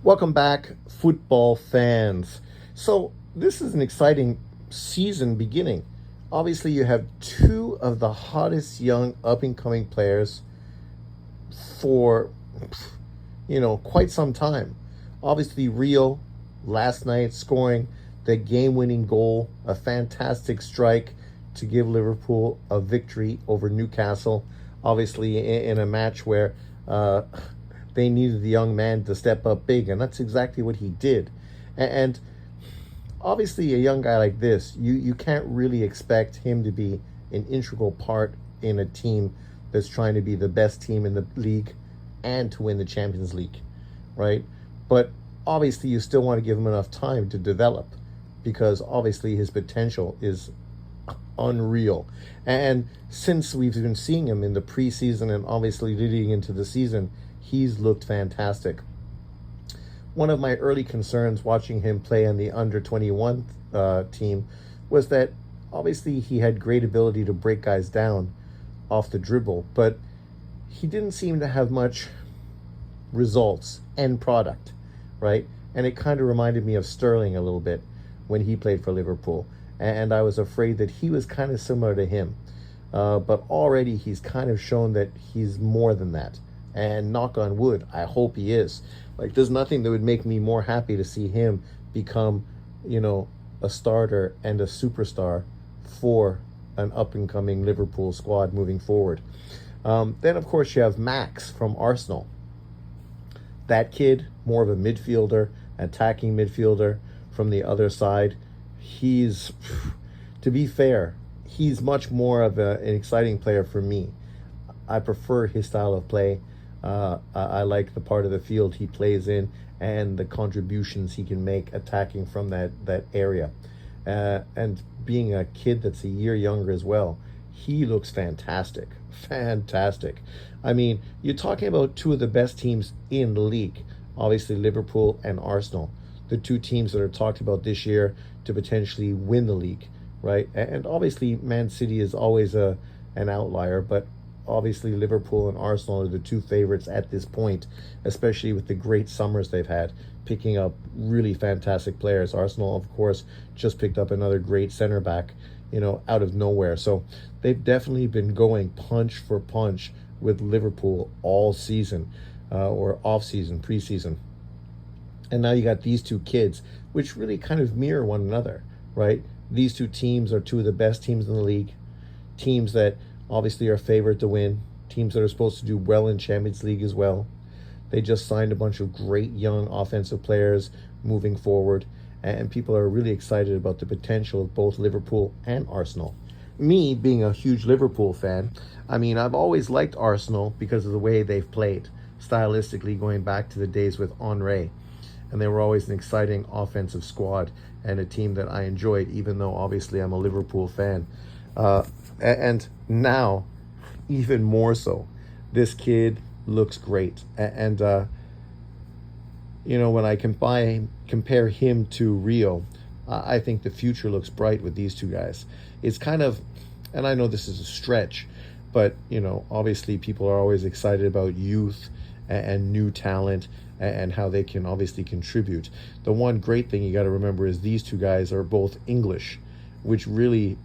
Welcome back, football fans. So, this is an exciting season beginning. Obviously, you have two of the hottest young up and coming players for, quite some time. Obviously, Rio last night scoring the game winning goal, a fantastic strike to give Liverpool a victory over Newcastle. Obviously, in a match where they needed the young man to step up big, and that's exactly what he did. And obviously, a young guy like this, you can't really expect him to be an integral part in a team that's trying to be the best team in the league and to win the Champions League, right? But obviously, you still want to give him enough time to develop because obviously his potential is unreal. And since we've been seeing him in the preseason and obviously leading into the season, he's looked fantastic. One of my early concerns watching him play on the under 21 team was that obviously he had great ability to break guys down off the dribble, but he didn't seem to have much results end product, right? And it kind of reminded me of Sterling a little bit when he played for Liverpool. And I was afraid that he was kind of similar to him. But already he's kind of shown that he's more than that. And knock on wood, I hope he is. Like, there's nothing that would make me more happy to see him become, a starter and a superstar for an up and coming Liverpool squad moving forward. Then, of course, you have Max from Arsenal. That kid, more of a midfielder, attacking midfielder from the other side. He's, to be fair, he's much more of an exciting player for me. I prefer his style of play. I like the part of the field he plays in and the contributions he can make attacking from that area. And being a kid that's a year younger as well, he looks fantastic. Fantastic. I mean, you're talking about two of the best teams in the league, obviously Liverpool and Arsenal, the two teams that are talked about this year to potentially win the league, right? And obviously, Man City is always an outlier, but obviously Liverpool and Arsenal are the two favorites at this point, especially with the great summers they've had, picking up really fantastic players. Arsenal, of course, just picked up another great center back, out of nowhere. So they've definitely been going punch for punch with Liverpool all season, or off season, preseason. And now you got these two kids, which really kind of mirror one another, right? These two teams are two of the best teams in the league, teams that obviously are favored to win, teams that are supposed to do well in Champions League as well. They just signed a bunch of great young offensive players moving forward, and people are really excited about the potential of both Liverpool and Arsenal. Me being a huge Liverpool fan, I mean, I've always liked Arsenal because of the way they've played, stylistically going back to the days with Henry. And they were always an exciting offensive squad and a team that I enjoyed, even though obviously I'm a Liverpool fan. And now, even more so, this kid looks great. And when I compare him to Rio, I think the future looks bright with these two guys. It's kind of, and I know this is a stretch, but obviously people are always excited about youth and new talent and how they can obviously contribute. The one great thing you got to remember is these two guys are both English, which really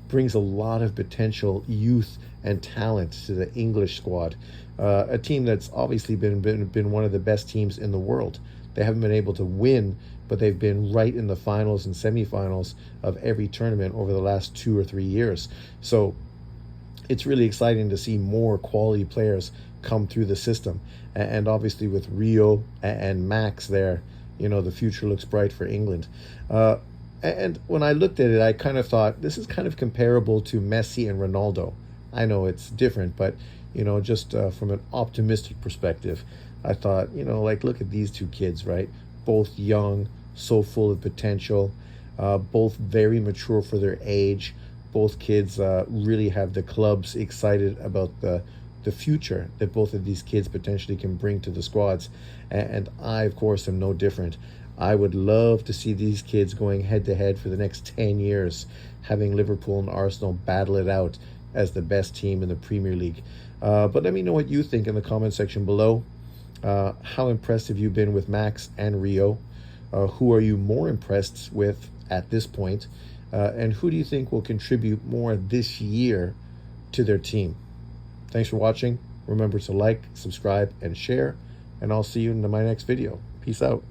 brings a lot of potential youth and talent to the English squad. A team that's obviously been one of the best teams in the world. They haven't been able to win, but they've been right in the finals and semifinals of every tournament over the last 2 or 3 years. So it's really exciting to see more quality players come through the system. And obviously with Rio and Max there, the future looks bright for England. And when I looked at it, I kind of thought this is kind of comparable to Messi and Ronaldo. I know it's different, but just from an optimistic perspective, I thought, look at these two kids, right? Both young, so full of potential, both very mature for their age. Both kids really have the clubs excited about the future that both of these kids potentially can bring to the squads. And I, of course, am no different. I would love to see these kids going head to head for the next 10 years, having Liverpool and Arsenal battle it out as the best team in the Premier League. But let me know what you think in the comment section below. How impressed have you been with Max and Rio? Who are you more impressed with at this point? And who do you think will contribute more this year to their team? Thanks for watching. Remember to like, subscribe, and share. And I'll see you in my next video. Peace out.